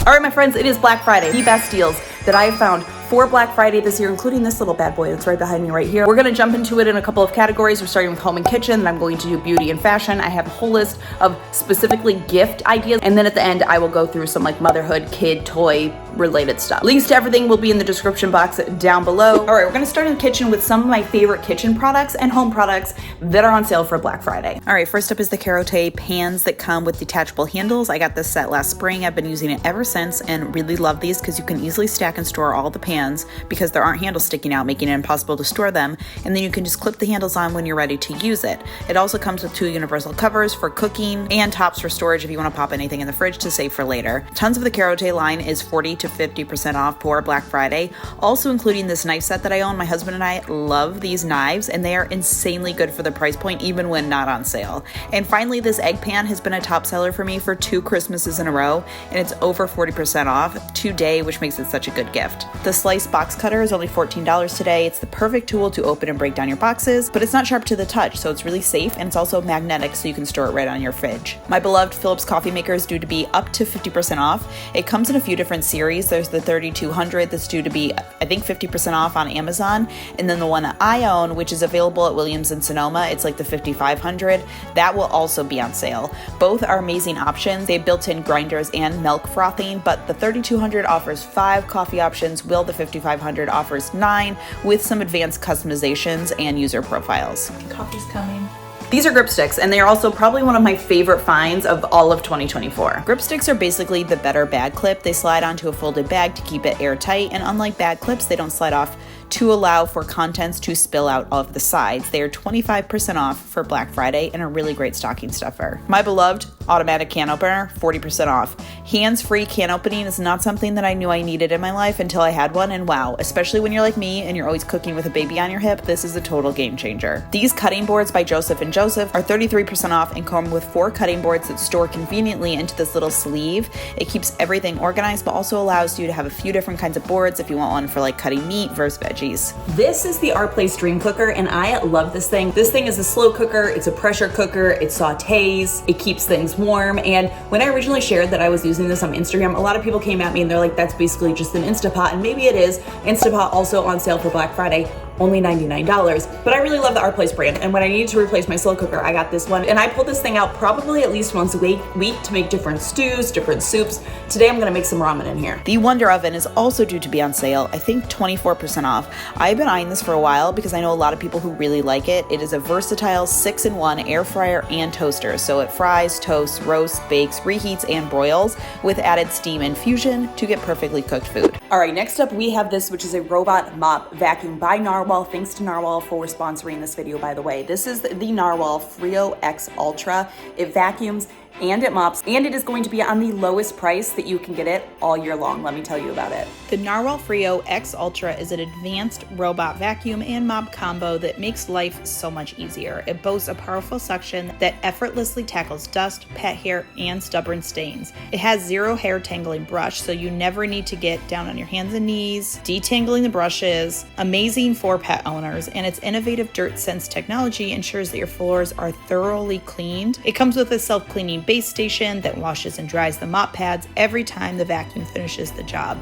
All right, my friends, it is Black Friday. The best deals that I have found for Black Friday this year, including this little bad boy that's right behind me right here. We're gonna jump into it in a couple of categories. We're starting with home and kitchen, then I'm going to do beauty and fashion. I have a whole list of specifically gift ideas, and then at the end, I will go through some like motherhood, kid, toy related stuff. Links to everything will be in the description box down below. All right, we're gonna start in the kitchen with some of my favorite kitchen products and home products that are on sale for Black Friday. All right, first up is the Carote pans that come with detachable handles. I got this set last spring. I've been using it ever since and really love these because you can easily stack and store all the pans because there aren't handles sticking out, making it impossible to store them. And then you can just clip the handles on when you're ready to use it. It also comes with 2 universal covers for cooking and tops for storage if you want to pop anything in the fridge to save for later. Tons of the Carote line is 40 to 50% off for Black Friday, also including this knife set that I own. My husband and I love these knives and they are insanely good for the price point even when not on sale. And finally, this egg pan has been a top seller for me for 2 Christmases in a row, and it's over 40% off today, which makes it such a good gift. The slice box cutter is only $14 today. It's the perfect tool to open and break down your boxes, but it's not sharp to the touch, so it's really safe, and it's also magnetic, so you can store it right on your fridge. My beloved Philips coffee maker is due to be up to 50% off. It comes in a few different series. There's the 3200 that's due to be, I think, 50% off on Amazon, and then the one that I own, which is available at Williams and Sonoma, it's like the 5500. That will also be on sale. Both are amazing options. They have built-in grinders and milk frothing, but the 3200 offers 5 coffee options, while the 5500 offers 9 with some advanced customizations and user profiles. Coffee's coming. These are grip sticks, and they are also probably one of my favorite finds of all of 2024. Grip sticks are basically the better bag clip. They slide onto a folded bag to keep it airtight, and unlike bag clips, they don't slide off to allow for contents to spill out of the sides. They are 25% off for Black Friday and a really great stocking stuffer. My beloved automatic can opener, 40% off. Hands-free can opening is not something that I knew I needed in my life until I had one, and wow, especially when you're like me and you're always cooking with a baby on your hip, this is a total game changer. These cutting boards by Joseph & Joseph are 33% off and come with 4 cutting boards that store conveniently into this little sleeve. It keeps everything organized, but also allows you to have a few different kinds of boards if you want one for like cutting meat versus veggies. This is the Our Place Dream Cooker, and I love this thing. This thing is a slow cooker, it's a pressure cooker, it sautés, it keeps things warm. And when I originally shared that I was using this on Instagram, a lot of people came at me and they're like, that's basically just an Instapot, and maybe it is. Instapot also on sale for Black Friday, only $99. But I really love the Our Place brand, and when I needed to replace my slow cooker, I got this one, and I pull this thing out probably at least once a week to make different stews, different soups. Today I'm gonna make some ramen in here. The Wonder Oven is also due to be on sale, I think 24% off. I've been eyeing this for a while because I know a lot of people who really like it. It is a versatile 6-in-1 air fryer and toaster, so it fries, toasts, roasts, bakes, reheats, and broils with added steam infusion to get perfectly cooked food. All right, next up we have this, which is a robot mop vacuum by Narwhal. Thanks to Narwhal for sponsoring this video, by the way. This is the Narwhal Frio X Ultra. It vacuums and it mops, and it is going to be on the lowest price that you can get it all year long. Let me tell you about it. The Narwhal Frio X Ultra is an advanced robot vacuum and mop combo that makes life so much easier. It boasts a powerful suction that effortlessly tackles dust, pet hair, and stubborn stains. It has 0 hair tangling brush, so you never need to get down on your hands and knees detangling the brushes. Amazing for pet owners, and its innovative dirt sense technology ensures that your floors are thoroughly cleaned. It comes with a self-cleaning base station that washes and dries the mop pads every time the vacuum finishes the job.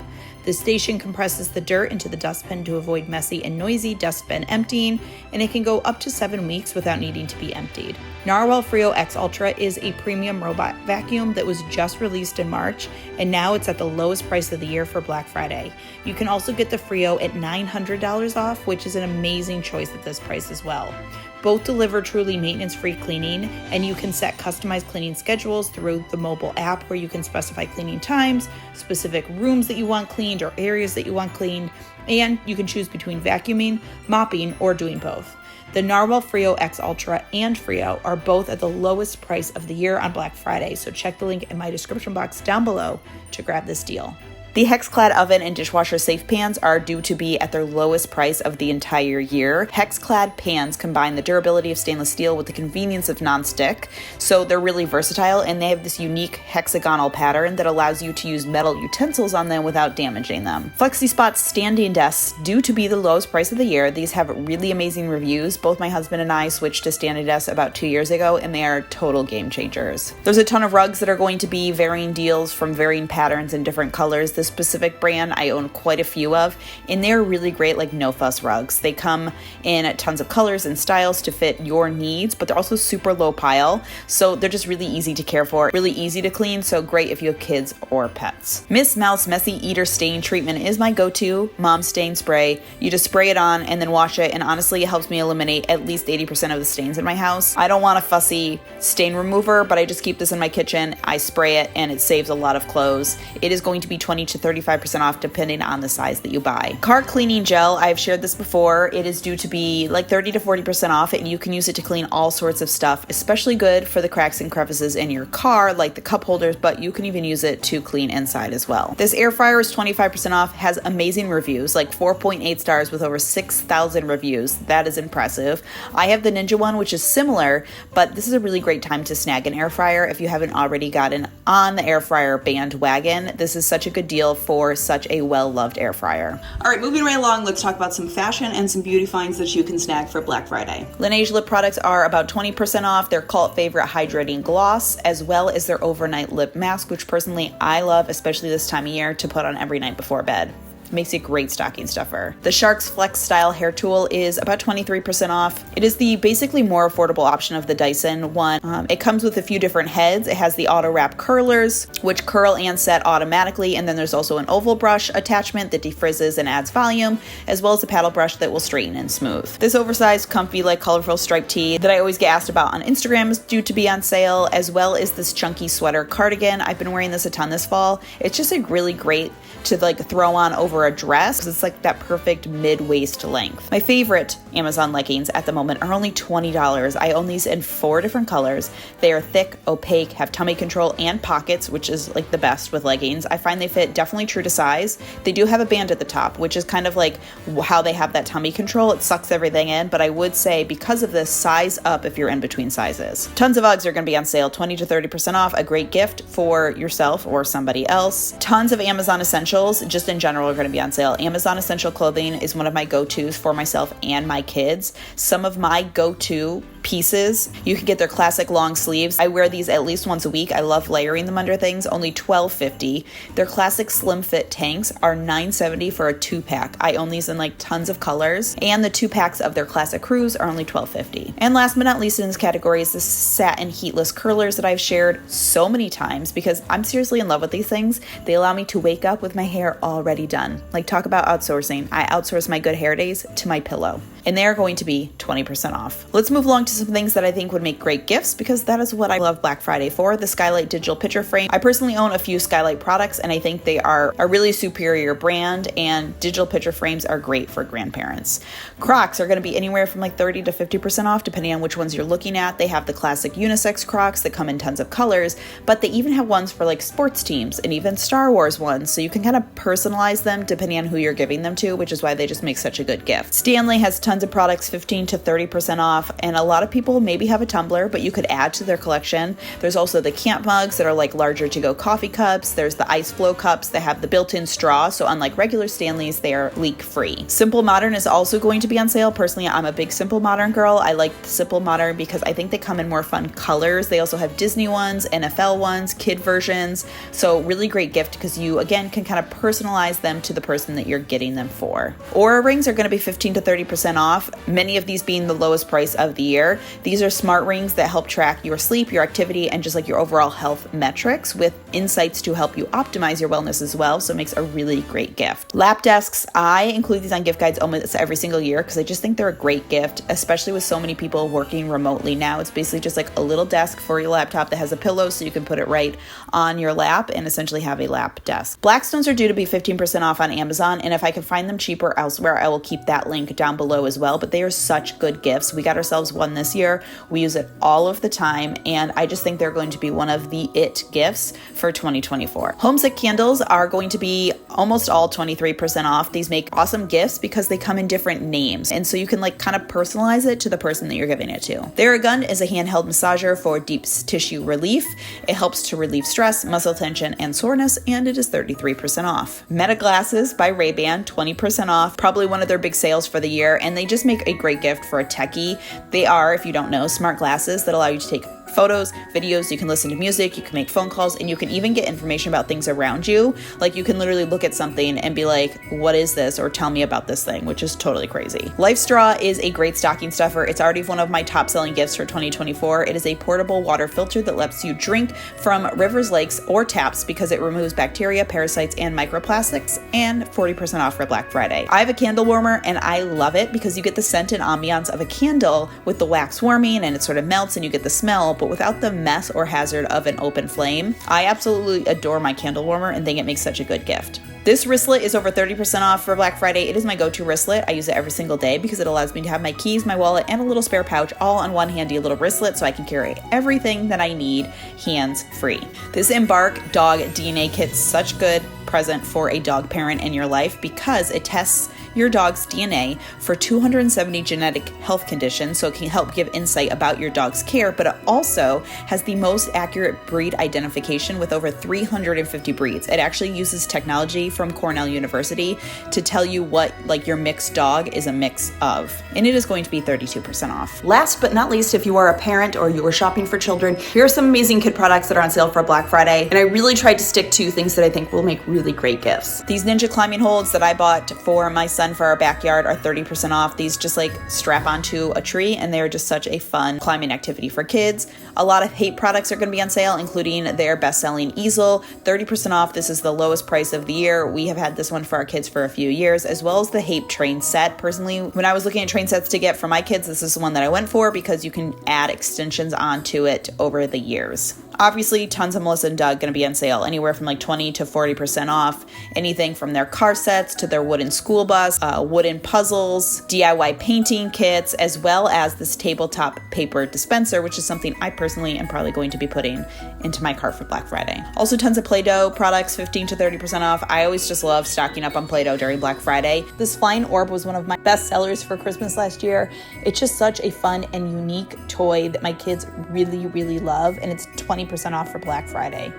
The station compresses the dirt into the dustbin to avoid messy and noisy dustbin emptying, and it can go up to 7 weeks without needing to be emptied. Narwhal Frio X Ultra is a premium robot vacuum that was just released in March, and now it's at the lowest price of the year for Black Friday. You can also get the Frio at $900 off, which is an amazing choice at this price as well. Both deliver truly maintenance-free cleaning, and you can set customized cleaning schedules through the mobile app where you can specify cleaning times, specific rooms that you want cleaned or areas that you want cleaned, and you can choose between vacuuming, mopping, or doing both. The Narwhal Frio X Ultra and Frio are both at the lowest price of the year on Black Friday, so check the link in my description box down below to grab this deal. The Hex-Clad oven and dishwasher safe pans are due to be at their lowest price of the entire year. Hex-Clad pans combine the durability of stainless steel with the convenience of non-stick, so they're really versatile, and they have this unique hexagonal pattern that allows you to use metal utensils on them without damaging them. FlexiSpot's standing desks, due to be the lowest price of the year, these have really amazing reviews. Both my husband and I switched to standing desks about 2 years ago, and they are total game changers. There's a ton of rugs that are going to be varying deals from varying patterns and different colors. This specific brand I own quite a few of, and they're really great, like no fuss rugs. They come in tons of colors and styles to fit your needs, but they're also super low pile, so they're just really easy to care for, really easy to clean, so great if you have kids or pets. Miss Mouse Messy Eater Stain Treatment is my go-to mom stain spray. You just spray it on and then wash it, and honestly, it helps me eliminate at least 80% of the stains in my house. I don't want a fussy stain remover, but I just keep this in my kitchen. I spray it, and it saves a lot of clothes. It is going to be 20 to 35% off depending on the size that you buy. Car cleaning gel, I've shared this before. It is due to be like 30 to 40% off, and you can use it to clean all sorts of stuff, especially good for the cracks and crevices in your car, like the cup holders, but you can even use it to clean inside as well. This air fryer is 25% off, has amazing reviews, like 4.8 stars with over 6,000 reviews. That is impressive. I have the Ninja one, which is similar, but this is a really great time to snag an air fryer if you haven't already gotten on the air fryer bandwagon. This is such a good deal for such a well-loved air fryer. All right, moving right along, let's talk about some fashion and some beauty finds that you can snag for Black Friday. Laneige lip products are about 20% off their cult favorite hydrating gloss, as well as their overnight lip mask, which personally I love, especially this time of year, to put on every night before bed. Makes a great stocking stuffer. The Sharks Flex Style hair tool is about 23% off. It is the basically more affordable option of the Dyson one. It comes with a few different heads. It has the auto wrap curlers, which curl and set automatically, and then there's also an oval brush attachment that defrizzes and adds volume, as well as a paddle brush that will straighten and smooth. This oversized, comfy, like colorful striped tee that I always get asked about on Instagram is due to be on sale, as well as this chunky sweater cardigan. I've been wearing this a ton this fall. It's just like really great to like throw on over a dress. It's like that perfect mid-waist length. My favorite Amazon leggings at the moment are only $20. I own these in 4 different colors. They are thick, opaque, have tummy control and pockets, which is like the best with leggings. I find they fit definitely true to size. They do have a band at the top, which is kind of like how they have that tummy control. It sucks everything in, but I would say because of this, size up if you're in between sizes. Tons of Uggs are going to be on sale, 20 to 30% off. A great gift for yourself or somebody else. Tons of Amazon essentials just in general are going to be on sale. Amazon essential clothing is one of my go-tos for myself and my kids. Some of my go-to pieces, you can get their classic long sleeves. I wear these at least once a week. I love layering them under things. Only $12.50. Their classic slim fit tanks are $9.70 for a 2-pack. I own these in like tons of colors, and the 2-packs of their classic crews are only $12.50. And last but not least in this category is the satin heatless curlers that I've shared so many times because I'm seriously in love with these things. They allow me to wake up with my hair already done. Like, talk about outsourcing. I outsource my good hair days to my pillow, and they are going to be 20% off. Let's move along to some things that I think would make great gifts because that is what I love Black Friday for. The Skylight digital picture frame. I personally own a few Skylight products, and I think they are a really superior brand, and digital picture frames are great for grandparents. Crocs are going to be anywhere from like 30 to 50% off depending on which ones you're looking at. They have the classic unisex Crocs that come in tons of colors, but they even have ones for like sports teams and even Star Wars ones, so you can kind of personalize them depending on who you're giving them to, which is why they just make such a good gift. Stanley has tons of products 15 to 30% off, and a lot of people maybe have a tumbler, but you could add to their collection. There's also the camp mugs that are like larger to-go coffee cups. There's the ice flow cups that have the built-in straw, so unlike regular Stanleys, they are leak-free. Simple Modern is also going to be on sale. Personally, I'm a big Simple Modern girl. I like the Simple Modern because I think they come in more fun colors. They also have Disney ones, NFL ones, kid versions, so really great gift because you, again, can kind of personalize them to the person that you're getting them for. Oura rings are going to be 15 to 30% off, many of these being the lowest price of the year. These are smart rings that help track your sleep, your activity, and just like your overall health metrics with insights to help you optimize your wellness as well, so it makes a really great gift. Lap desks, I include these on gift guides almost every single year because I just think they're a great gift, especially with so many people working remotely now. It's basically just like a little desk for your laptop that has a pillow so you can put it right on your lap and essentially have a lap desk. Blackstones are due to be 15% off on Amazon, and if I can find them cheaper elsewhere, I will keep that link down below as well, but they are such good gifts. We got ourselves one this year. We use it all of the time, and I just think they're going to be one of the it gifts for 2024. Homesick candles are going to be almost all 23% off. These make awesome gifts because they come in different names. And so you can like kind of personalize it to the person that you're giving it to. Theragun is a handheld massager for deep tissue relief. It helps to relieve stress, muscle tension, and soreness, and it is 33% off. Meta Glasses by Ray-Ban, 20% off, probably one of their big sales for the year, and they just make a great gift for a techie. They are, if you don't know, smart glasses that allow you to take photos, videos, you can listen to music, you can make phone calls, and you can even get information about things around you. Like you can literally look at something and be like, what is this? Or tell me about this thing, which is totally crazy. Life Straw is a great stocking stuffer. It's already one of my top selling gifts for 2024. It is a portable water filter that lets you drink from rivers, lakes, or taps because it removes bacteria, parasites, and microplastics, and 40% off for Black Friday. I have a candle warmer and I love it because you get the scent and ambiance of a candle with the wax warming and it sort of melts and you get the smell, but without the mess or hazard of an open flame. I absolutely adore my candle warmer and think it makes such a good gift. This wristlet is over 30% off for Black Friday. It is my go-to wristlet. I use it every single day because it allows me to have my keys, my wallet, and a little spare pouch all on one handy little wristlet so I can carry everything that I need hands-free. This Embark Dog DNA Kit's such good present for a dog parent in your life because it tests your dog's DNA for 270 genetic health conditions, so it can help give insight about your dog's care, but it also has the most accurate breed identification with over 350 breeds. It actually uses technology from Cornell University to tell you what like your mixed dog is a mix of, and it is going to be 32% off. Last but not least, if you are a parent or you are shopping for children, here are some amazing kid products that are on sale for Black Friday, and I really tried to stick to things that I think will make really great gifts. These Ninja climbing holds that I bought for my son for our backyard are 30% off. These just like strap onto a tree and they're just such a fun climbing activity for kids. A lot of Hape products are going to be on sale, including their best-selling easel, 30% off. This is the lowest price of the year. We have had this one for our kids for a few years, as well as the Hape train set. Personally, when I was looking at train sets to get for my kids, this is the one that I went for because you can add extensions onto it over the years. Obviously, tons of Melissa & Doug going to be on sale, anywhere from like 20 to 40% off. Anything from their car sets to their wooden school bus, wooden puzzles, DIY painting kits, as well as this tabletop paper dispenser, which is something I personally am probably going to be putting into my cart for Black Friday. Also, tons of Play-Doh products, 15 to 30% off. I always just love stocking up on Play-Doh during Black Friday. This flying orb was one of my best sellers for Christmas last year. It's just such a fun and unique toy that my kids really, really love, and it's 20% off for Black Friday.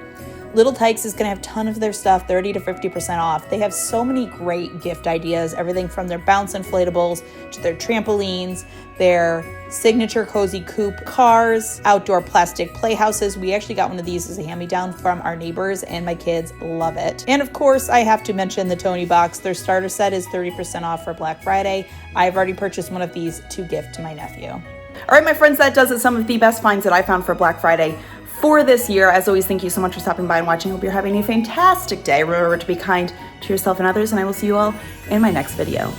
Little Tikes is going to have a ton of their stuff, 30 to 50% off. They have so many great gift ideas, everything from their bounce inflatables to their trampolines, their signature cozy coupe cars, outdoor plastic playhouses. We actually got one of these as a hand-me-down from our neighbors and my kids love it. And of course, I have to mention the Tony box. Their starter set is 30% off for Black Friday. I've already purchased one of these to gift to my nephew. All right, my friends, that does it. Some of the best finds that I found for Black Friday for this year. As always, thank you so much for stopping by and watching. I hope you're having a fantastic day. Remember to be kind to yourself and others, and I will see you all in my next video.